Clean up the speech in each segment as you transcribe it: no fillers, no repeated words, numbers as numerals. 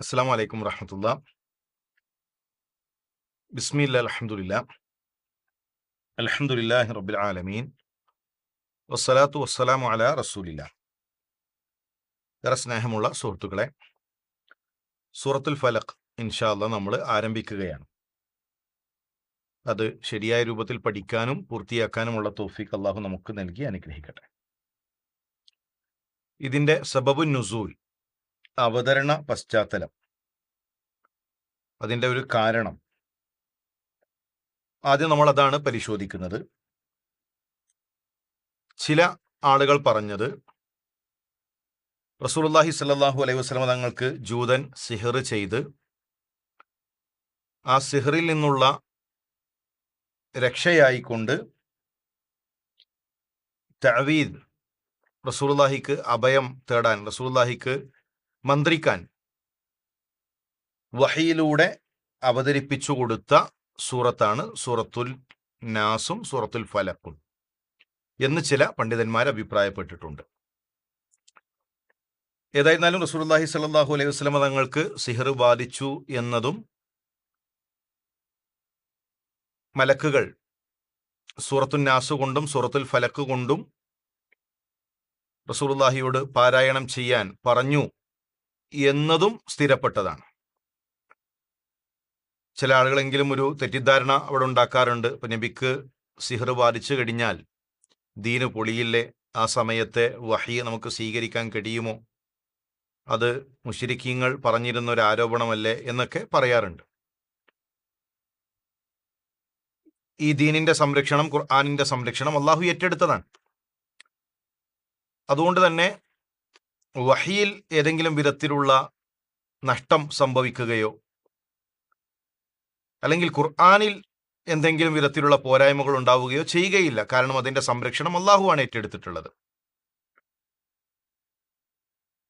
അസ്സലാമു അലൈക്കും വറഹ്മത്തുള്ളാഹി. ബിസ്മില്ലാഹിൽ അൽഹംദുലില്ലാഹി റബ്ബിൽ ആലമീൻ വസ്സലാത്തു വസ്സലാമു അലാ റസൂലില്ലാഹ്. ഏറെ സ്നേഹമുള്ള സുഹൃത്തുക്കളെ, സൂറത്തുൽ ഫലഖ് ഇൻഷാ അല്ലാഹ് നമ്മൾ ആരംഭിക്കുകയാണ്. അത് ശരിയായ രൂപത്തിൽ പഠിക്കാനും പൂർത്തിയാക്കാനുമുള്ള തൗഫീഖ് അല്ലാഹു നമുക്ക് നൽകി അനുഗ്രഹിക്കട്ടെ. ഇതിന്റെ സബബുൻ നുസൂൽ, അവതരണ പശ്ചാത്തലം, അതിന്റെ ഒരു കാരണം, ആദ്യം നമ്മൾ അതാണ് പരിശോധിക്കുന്നത്. ചില ആളുകൾ പറഞ്ഞത് റസൂലുള്ളാഹി സ്വല്ലല്ലാഹു അലൈഹി വസല്ലം തങ്ങൾക്ക് ജൂതൻ സിഹർ ചെയ്ത് ആ സിഹറിൽ നിന്നുള്ള രക്ഷയായിക്കൊണ്ട് തഅവീദ്, റസൂലുള്ളാഹിക്ക് അഭയം തേടാൻ, റസൂലുള്ളാഹിക്ക് മന്ത്രിക്കാൻ വഹിയിലൂടെ അവതരിപ്പിച്ചു കൊടുത്ത സൂറത്താണ് സൂറത്തുൽ നാസും സൂറത്തുൽ ഫലഖും എന്ന് ചില പണ്ഡിതന്മാർ അഭിപ്രായപ്പെട്ടിട്ടുണ്ട്. ഏതായിരുന്നാലും റസൂലുള്ളാഹി സ്വല്ലല്ലാഹു അലൈഹി വസല്ലം തങ്ങൾക്ക് സിഹർ ബാധിച്ചു എന്നതും മലക്കുകൾ സൂറത്തുൽ നാസ് കൊണ്ടും സൂറത്തുൽ ഫലഖ് കൊണ്ടും റസൂലുള്ളാഹിയോട് പാരായണം ചെയ്യാൻ പറഞ്ഞു എന്നതും സ്ഥിരപ്പെട്ടതാണ്. ചില ആളുകളെങ്കിലും ഒരു തെറ്റിദ്ധാരണ അവിടെ ഉണ്ടാക്കാറുണ്ട്. ഇപ്പൊ നബിക്ക് സിഹർ ബാധിച്ചു കഴിഞ്ഞാൽ ദീന് പൊളിയില്ലേ, ആ സമയത്തെ വഹി നമുക്ക് സ്വീകരിക്കാൻ കഴിയുമോ, അത് മുശ്രിക്കീങ്ങൾ പറഞ്ഞിരുന്ന ഒരു ആരോപണമല്ലേ എന്നൊക്കെ പറയാറുണ്ട്. ഈ ദീനിന്റെ സംരക്ഷണം, ഖുർആനിന്റെ സംരക്ഷണം അള്ളാഹു ഏറ്റെടുത്തതാണ്. അതുകൊണ്ട് തന്നെ വഹിയിൽ ഏതെങ്കിലും വിധത്തിലുള്ള നഷ്ടം സംഭവിക്കുകയോ അല്ലെങ്കിൽ ഖുർആനിൽ എന്തെങ്കിലും വിധത്തിലുള്ള പോരായ്മകൾ ഉണ്ടാവുകയോ ചെയ്യുകയില്ല. കാരണം അതിന്റെ സംരക്ഷണം അള്ളാഹുവാണ് ഏറ്റെടുത്തിട്ടുള്ളത്.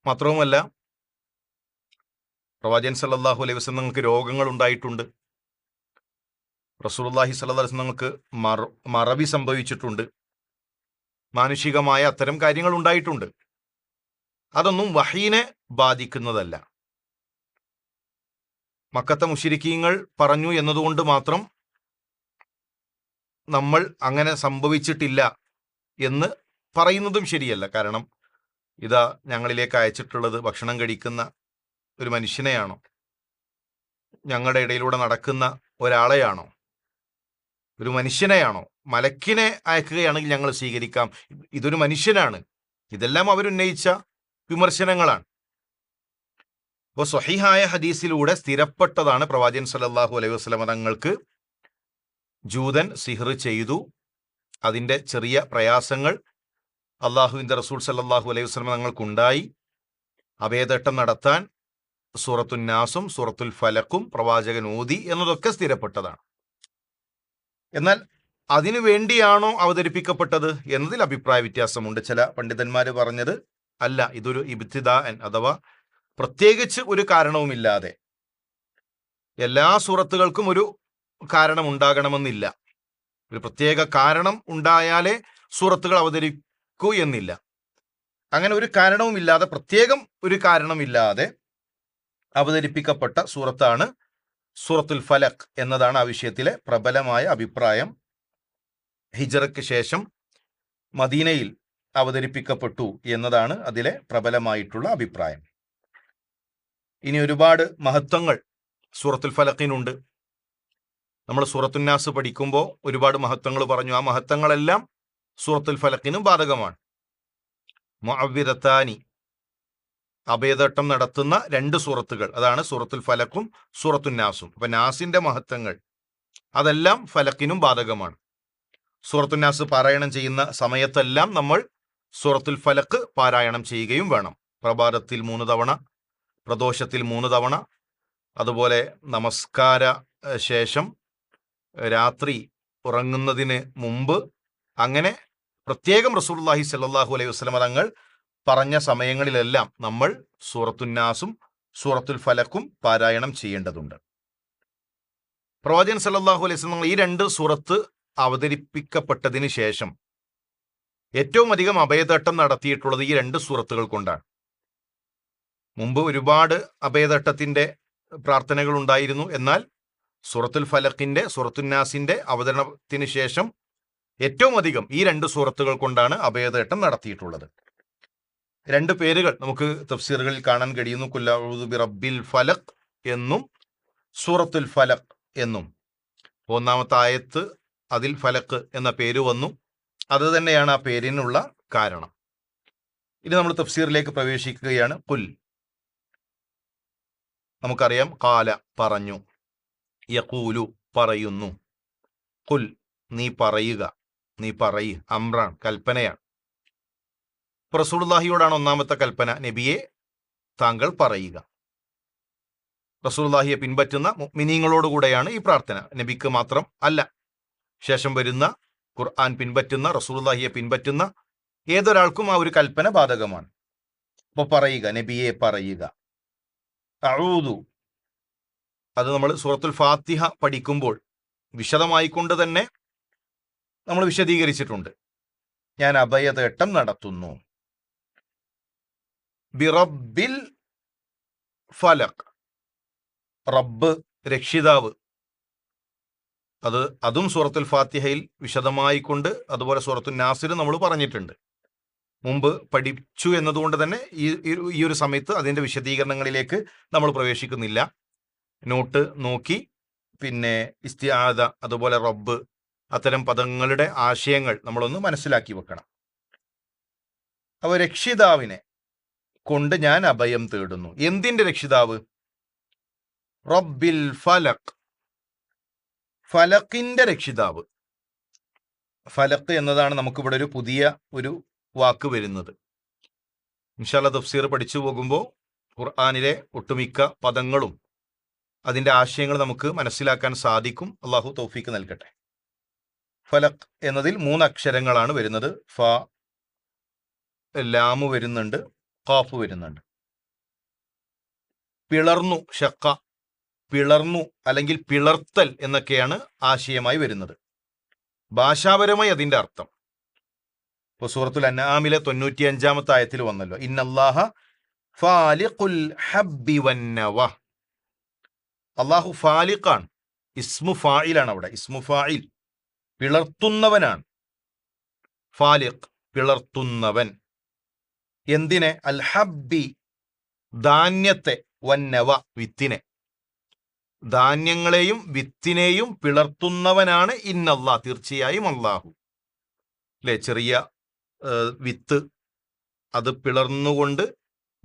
മാത്രവുമല്ല, പ്രവാചകൻ സല്ലല്ലാഹു അലൈഹി വസല്ലം നിങ്ങൾക്ക് രോഗങ്ങൾ ഉണ്ടായിട്ടുണ്ട്. റസൂലുള്ളാഹി സ്വല്ലല്ലാഹു അലൈഹി വസല്ലം നിങ്ങൾക്ക് മറവി സംഭവിച്ചിട്ടുണ്ട്. മാനുഷികമായ അത്തരം കാര്യങ്ങൾ ഉണ്ടായിട്ടുണ്ട്. അതൊന്നും വഹീനെ ബാധിക്കുന്നതല്ല. മക്കത്തെ മുശ്രിക്കീങ്ങൾ പറഞ്ഞു എന്നതുകൊണ്ട് മാത്രം നമ്മൾ അങ്ങനെ സംഭവിച്ചിട്ടില്ല എന്ന് പറയുന്നതും ശരിയല്ല. കാരണം ഇതാ ഞങ്ങളിലേക്ക് അയച്ചിട്ടുള്ളത് ഭക്ഷണം കഴിക്കുന്ന ഒരു മനുഷ്യനെയാണോ, ഞങ്ങളുടെ ഇടയിലൂടെ നടക്കുന്ന ഒരാളെയാണോ, ഒരു മനുഷ്യനെയാണോ? മലക്കിനെ അയക്കുകയാണെങ്കിൽ ഞങ്ങൾ സ്വീകരിക്കാം. ഇതൊരു മനുഷ്യനാണ്. ഇതെല്ലാം അവരുന്നയിച്ച വിമർശനങ്ങളാണ്. അപ്പോൾ സ്വഹീഹായ ഹദീസിലൂടെ സ്ഥിരപ്പെട്ടതാണ് പ്രവാചകൻ സല്ലല്ലാഹു അലൈഹി വസല്ലം തങ്ങൾക്ക് ജൂതൻ സിഹർ ചെയ്തു. അതിൻ്റെ ചെറിയ പ്രയാസങ്ങൾ അള്ളാഹുവിൻ്റെ റസൂൽ സല്ലല്ലാഹു അലൈഹി വസല്ലം തങ്ങൾക്കുണ്ടായി. അഭേദട്ടം നടത്താൻ സൂറത്തുൽ നാസും സൂറത്തുൽ ഫലഖും പ്രവാചകൻ ഓതി എന്നതൊക്കെ സ്ഥിരപ്പെട്ടതാണ്. എന്നാൽ അതിനു വേണ്ടിയാണോ അവതരിപ്പിക്കപ്പെട്ടത് എന്നതിൽ അഭിപ്രായ വ്യത്യാസമുണ്ട്. ചില പണ്ഡിതന്മാർ പറഞ്ഞത് അല്ല, ഇതൊരു ഇബ്തിദാഅൻ, അഥവാ പ്രത്യേകിച്ച് ഒരു കാരണവുമില്ലാതെ, എല്ലാ സൂറത്തുകൾക്കും ഒരു കാരണം ഉണ്ടാകണമെന്നില്ല. ഒരു പ്രത്യേക കാരണം ഉണ്ടായാലേ സൂറത്തുകൾ അവതരിക്കൂ എന്നില്ല. അങ്ങനെ ഒരു കാരണവുമില്ലാതെ, പ്രത്യേകം ഒരു കാരണമില്ലാതെ അവതരിപ്പിക്കപ്പെട്ട സൂറത്താണ് സൂറത്തുൽ ഫലഖ് എന്നതാണ് ആ വിഷയത്തിലെ പ്രബലമായ അഭിപ്രായം. ഹിജ്റയ്ക്ക് ശേഷം മദീനയിൽ അവതരിപ്പിക്കപ്പെട്ടു എന്നതാണ് അതിലെ പ്രബലമായിട്ടുള്ള അഭിപ്രായം. ഇനി ഒരുപാട് മഹത്വങ്ങൾ സൂറത്തുൽ ഫലഖിനുണ്ട്. നമ്മൾ സൂറത്തുൽ നാസ് പഠിക്കുമ്പോൾ ഒരുപാട് മഹത്വങ്ങൾ പറഞ്ഞു. ആ മഹത്വങ്ങളെല്ലാം സൂറത്തുൽ ഫലഖിനും ബാധകമാണ്. മുഅവ്വിദത്താനി, അഭേദട്ടം നടത്തുന്ന രണ്ട് സൂറത്തുകൾ, അതാണ് സൂറത്തുൽ ഫലഖും സൂറത്തുൽ നാസും. അപ്പൊ നാസിന്റെ മഹത്വങ്ങൾ അതെല്ലാം ഫലഖിനും ബാധകമാണ്. സൂറത്തുൽ നാസ് പാരായണം ചെയ്യുന്ന സമയത്തെല്ലാം നമ്മൾ സൂറത്തുൽ ഫലഖ് പാരായണം ചെയ്യുകയും വേണം. പ്രഭാതത്തിൽ 3 തവണ, പ്രദോഷത്തിൽ 3 തവണ, അതുപോലെ നമസ്കാര ശേഷം, രാത്രി ഉറങ്ങുന്നതിന് മുമ്പ്, അങ്ങനെ പ്രത്യേകം റസൂലുള്ളാഹി സ്വല്ലല്ലാഹു അലൈഹി വസല്ലം തങ്ങൾ പറഞ്ഞ സമയങ്ങളിലെല്ലാം നമ്മൾ സൂറത്തുൽ നാസും സൂറത്തുൽ ഫലഖും പാരായണം ചെയ്യേണ്ടതുണ്ട്. പ്രവാചകൻ സല്ലല്ലാഹു അലൈഹി വസല്ലം ഈ 2 സൂറത്ത് അവതരിപ്പിക്കപ്പെട്ടതിന് ശേഷം ഏറ്റവും അധികം അഭയതട്ടം നടത്തിയിട്ടുള്ളത് ഈ 2 സൂറത്തുകൾ കൊണ്ടാണ്. മുമ്പ് ഒരുപാട് അഭയതട്ടത്തിന്റെ പ്രാർത്ഥനകൾ ഉണ്ടായിരുന്നു. എന്നാൽ സൂറത്തുൽ ഫലഖിന്റെ സൂറത്തുൻ നാസിന്റെ അവതരണത്തിന് ശേഷം ഏറ്റവും അധികം ഈ രണ്ട് സൂറത്തുകൾ കൊണ്ടാണ് അഭയതട്ടം നടത്തിയിട്ടുള്ളത്. രണ്ട് പേരുകൾ നമുക്ക് തഫ്സീറുകളിൽ കാണാൻ കഴിയുന്നു. ഖുൽ അഊദു ബിറബ്ബിൽ ഫലഖ് എന്നും സൂറത്തുൽ ഫലഖ് എന്നും. ഒന്നാമത്തെ ആയത്ത് അതിൽ ഫലഖ് എന്ന പേര് വന്നു. അത് തന്നെയാണ് ആ പേരിനുള്ള കാരണം. ഇനി നമ്മൾ തഫ്സീറിലേക്ക് പ്രവേശിക്കുകയാണ്. ഖുൽ, നമുക്കറിയാം, ഖാല പറഞ്ഞു, യഖൂലു പറയുന്നു, ഖുൽ നീ പറയുക, നീ പറയ്, അമ്രാൻ കൽപ്പനയാണ്. റസൂലുള്ളാഹിയോടാണ് ഒന്നാമത്തെ കൽപ്പന, നബിയെ താങ്കൾ പറയുക. റസൂലുള്ളാഹിയെ പിൻപറ്റുന്ന മുഅ്മിനീങ്ങളോടുകൂടെയാണ് ഈ പ്രാർത്ഥന, നബിക്ക് മാത്രം അല്ല. ശേഷം വരുന്ന ഖുർആൻ പിൻപറ്റുന്ന, റസൂലുള്ളാഹിയെ പിൻപറ്റുന്ന ഏതൊരാൾക്കും ആ ഒരു കൽപ്പന ബാധകമാണ്. അപ്പോൾ പറയുക, നബിയെ പറയുക. അഊദു, അത് നമ്മൾ സൂറത്തുൽ ഫാത്തിഹ പഠിക്കുമ്പോൾ വിശദമായിക്കൊണ്ട് തന്നെ നമ്മൾ വിശദീകരിച്ചിട്ടുണ്ട്. ഞാൻ അഭയതേട്ടം നടത്തുന്നു. ബിറബ്ബിൽ ഫലഖ്, റബ്ബ് രക്ഷിതാവ്. അതും സൂറത്തുൽ ഫാത്തിഹയിൽ വിശദമായിക്കൊണ്ട്, അതുപോലെ സൂറത്തുൽ നാസിർ നമ്മൾ പറഞ്ഞിട്ടുണ്ട്, മുമ്പ് പഠിച്ചു എന്നതുകൊണ്ട് തന്നെ ഈ ഒരു സമയത്ത് അതിൻ്റെ വിശദീകരണങ്ങളിലേക്ക് നമ്മൾ പ്രവേശിക്കുന്നില്ല. നോട്ട് നോക്കി പിന്നെ ഇസ്തിആദ, അതുപോലെ റബ്ബ്, അത്തരം പദങ്ങളുടെ ആശയങ്ങൾ നമ്മളൊന്ന് മനസ്സിലാക്കി വെക്കണം. അപ്പോൾ രക്ഷിതാവിനെ കൊണ്ട് ഞാൻ അഭയം തേടുന്നു. എന്തിൻ്റെ രക്ഷിതാവ്? റബ്ബിൽ ഫലഖ്, ഫലഖിന്റെ രക്ഷിതാവ്. ഫലഖ് എന്നതാണ് നമുക്കിവിടെ ഒരു പുതിയ ഒരു വാക്ക് വരുന്നത്. ഇൻഷാ അല്ലാഹ് തഫ്സീർ പഠിച്ചു പോകുമ്പോൾ ഖുർആനിലെ ഒട്ടുമിക്ക പദങ്ങളും അതിൻ്റെ ആശയങ്ങൾ നമുക്ക് മനസ്സിലാക്കാൻ സാധിക്കും. അള്ളാഹു തൗഫീക്ക് നൽകട്ടെ. ഫലഖ് എന്നതിൽ 3 അക്ഷരങ്ങളാണ് വരുന്നത്. ഫ, ലാമു വരുന്നുണ്ട്, ഖാഫ് വരുന്നുണ്ട്. പിളർന്നു, ഷക്ക, പിളർന്നു അല്ലെങ്കിൽ പിളർത്തൽ എന്നൊക്കെയാണ് ആശയമായി വരുന്നത്. ഭാഷാപരമായി അതിൻ്റെ അർത്ഥം ഇപ്പോൾ സൂറത്തുൽ അൻആമിലെ 95-ാമത്തെ ആയത്തിൽ വന്നല്ലോ, ഇന്നല്ലാഹ ഫാലിഖുൽ ഹബ്ബി വന്നവ. അള്ളാഹു ഫാലിഖാണ്, ഇസ്മു ഫായിലാണ്. അവിടെ ഇസ്മു ഫായിൽ പിളർത്തുന്നവനാണ്. ഫാലിഖ് പിളർത്തുന്നവൻ. എന്തിനെ? അൽ ഹബ്ബി ധാന്യത്തെ, വന്നവ വിത്തിനെ. ധാന്യങ്ങളെയും വിത്തിനെയും പിളർത്തുന്നവനാണ് ഇന്നല്ലാഹ്, തീർച്ചയായും അള്ളാഹു. അല്ലേ, ചെറിയ വിത്ത്, അത് പിളർന്നുകൊണ്ട്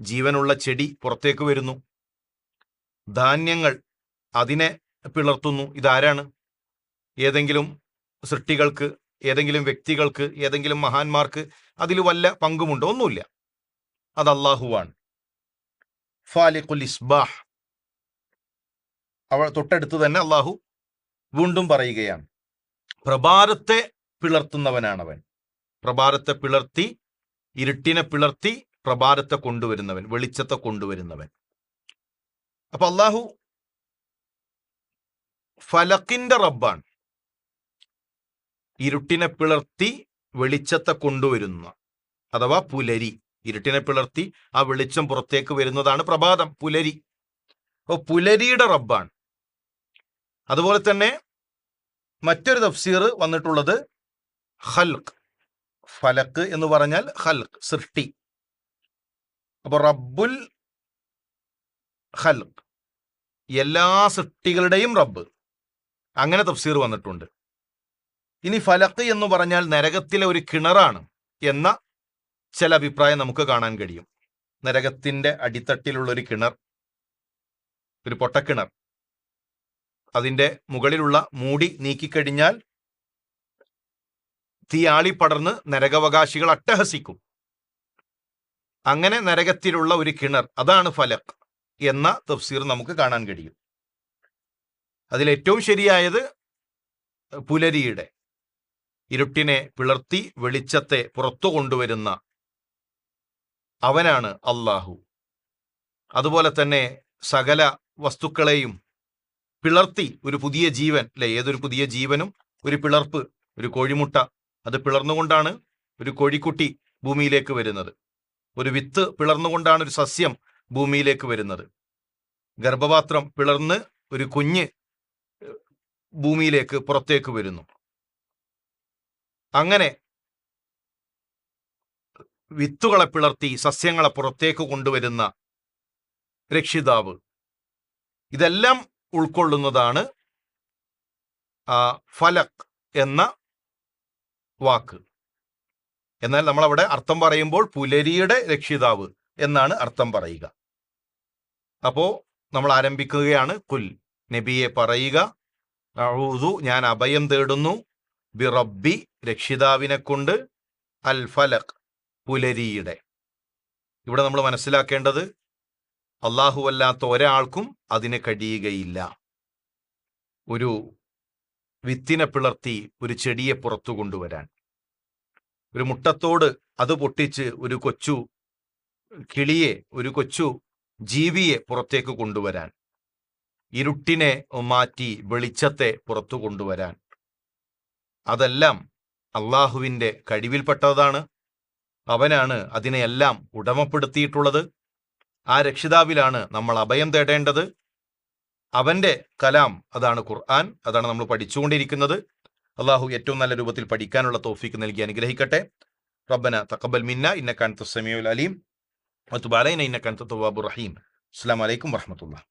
ജീവനുള്ള ചെടി പുറത്തേക്ക് വരുന്നു. ധാന്യങ്ങൾ അതിനെ പിളർത്തുന്നു. ഇതാരാണ്? ഏതെങ്കിലും സൃഷ്ടികൾക്ക്, ഏതെങ്കിലും വ്യക്തികൾക്ക്, ഏതെങ്കിലും മഹാന്മാർക്ക് അതിൽ വല്ല പങ്കുമുണ്ടോ? ഒന്നുമില്ല. അത് അള്ളാഹുവാണ്. ഫാലിഖുൽ ഇസ്ബാഹ്. അവ തൊട്ടടുത്ത് തന്നെ അള്ളാഹു വീണ്ടും പറയുകയാണ്, പ്രഭാതത്തെ പിളർത്തുന്നവനാണവൻ. പ്രഭാതത്തെ പിളർത്തി, ഇരുട്ടിനെ പിളർത്തി പ്രഭാതത്തെ കൊണ്ടുവരുന്നവൻ, വെളിച്ചത്തെ കൊണ്ടുവരുന്നവൻ. അപ്പൊ അള്ളാഹു ഫലക്കിന്റെ റബ്ബാണ്. ഇരുട്ടിനെ പിളർത്തി വെളിച്ചത്തെ കൊണ്ടുവരുന്ന, അഥവാ പുലരി. ഇരുട്ടിനെ പിളർത്തി ആ വെളിച്ചം പുറത്തേക്ക് വരുന്നതാണ് പ്രഭാതം, പുലരി. അപ്പോൾ പുലരിയുടെ റബ്ബാണ്. അതുപോലെ തന്നെ മറ്റൊരു തഫ്സീർ വന്നിട്ടുള്ളത് ഖൽഖ്. ഫലക്ക് എന്ന് പറഞ്ഞാൽ ഖൽഖ്, സൃഷ്ടി. അപ്പോൾ റബ്ബുൽ ഖൽഖ്, എല്ലാ സൃഷ്ടികളുടെയും റബ്ബ്. അങ്ങനെ തഫ്സീർ വന്നിട്ടുണ്ട്. ഇനി ഫലക്ക് എന്ന് പറഞ്ഞാൽ നരകത്തിലെ ഒരു കിണറാണ് എന്ന ചില അഭിപ്രായം നമുക്ക് കാണാൻ കഴിയും. നരകത്തിന്റെ അടിത്തട്ടിലുള്ള ഒരു കിണർ, ഒരു പൊട്ടക്കിണർ, അതിൻ്റെ മുകളിലുള്ള മൂടി നീക്കിക്കഴിഞ്ഞാൽ തീ ആളിപ്പടർന്ന് നരകാവകാശികൾ അട്ടഹസിക്കും. അങ്ങനെ നരകത്തിലുള്ള ഒരു കിണർ, അതാണ് ഫലഖ് എന്ന തഫ്സീർ നമുക്ക് കാണാൻ കഴിയും. അതിലേറ്റവും ശരിയായത് പുലരിയുടെ, ഇരുട്ടിനെ പിളർത്തി വെളിച്ചത്തെ പുറത്തു കൊണ്ടുവരുന്ന അവനാണ് അള്ളാഹു. അതുപോലെ തന്നെ സകല വസ്തുക്കളെയും പിളർത്തി ഒരു പുതിയ ജീവൻ, അല്ലെ, ഏതൊരു പുതിയ ജീവനും ഒരു പിളർപ്പ്, ഒരു കോഴിമുട്ട, അത് പിളർന്നുകൊണ്ടാണ് ഒരു കോഴിക്കുട്ടി ഭൂമിയിലേക്ക് വരുന്നത്. ഒരു വിത്ത് പിളർന്നുകൊണ്ടാണ് ഒരു സസ്യം ഭൂമിയിലേക്ക് വരുന്നത്. ഗർഭപാത്രം പിളർന്ന് ഒരു കുഞ്ഞ് ഭൂമിയിലേക്ക് പുറത്തേക്ക് വരുന്നു. അങ്ങനെ വിത്തുകളെ പിളർത്തി സസ്യങ്ങളെ പുറത്തേക്ക് കൊണ്ടുവരുന്ന രക്ഷിതാവ്, ഇതെല്ലാം ഉൾക്കൊള്ളുന്നതാണ് ഫലക് എന്ന വാക്ക്. എന്നാൽ നമ്മളവിടെ അർത്ഥം പറയുമ്പോൾ പുലരിയുടെ രക്ഷിതാവ് എന്നാണ് അർത്ഥം പറയുക. അപ്പോ നമ്മൾ ആരംഭിക്കുകയാണ്. കുൽ, നബിയെ പറയുക, അഊദു, ഞാൻ അഭയം തേടുന്നു, ബിറബ്ബി, രക്ഷിതാവിനെ കൊണ്ട്, അൽ ഫലക്, പുലരിയുടെ. ഇവിടെ നമ്മൾ മനസ്സിലാക്കേണ്ടത് അല്ലാഹുവല്ലാത്ത ഒരാൾക്കും അതിന് കഴിയുകയില്ല. ഒരു വിത്തിനെ പിളർത്തി ഒരു ചെടിയെ പുറത്തു കൊണ്ടുവരാൻ, ഒരു മുട്ടത്തോട് അത് പൊട്ടിച്ച് ഒരു കൊച്ചു കിളിയെ, ഒരു കൊച്ചു ജീവിയെ പുറത്തേക്ക് കൊണ്ടുവരാൻ, ഇരുട്ടിനെ മാറ്റി വെളിച്ചത്തെ പുറത്തു കൊണ്ടുവരാൻ, അതെല്ലാം അള്ളാഹുവിൻ്റെ കഴിവിൽപ്പെട്ടതാണ്. അവനാണ് അതിനെയെല്ലാം ഉടമപ്പെടുത്തിയിട്ടുള്ളത്. ആ രക്ഷിതാവിലാണ് നമ്മൾ അഭയം തേടേണ്ടത്. അവൻ്റെ കലാം അതാണ് ഖുർആൻ, അതാണ് നമ്മൾ പഠിച്ചുകൊണ്ടിരിക്കുന്നത്. അള്ളാഹു ഏറ്റവും നല്ല രൂപത്തിൽ പഠിക്കാനുള്ള തൗഫീക്ക് നൽകി അനുഗ്രഹിക്കട്ടെ. റബ്ബന തഖബ്ബൽ മിന്ന ഇന്നക അൻതസ് സമീഉൽ അലീം വതുബ് അലൈനാ ഇന്നക അൻതത് തവ്വാബുർ റഹീം. അസ്സലാമു അലൈക്കും വറഹ്മത്തുള്ളാഹി.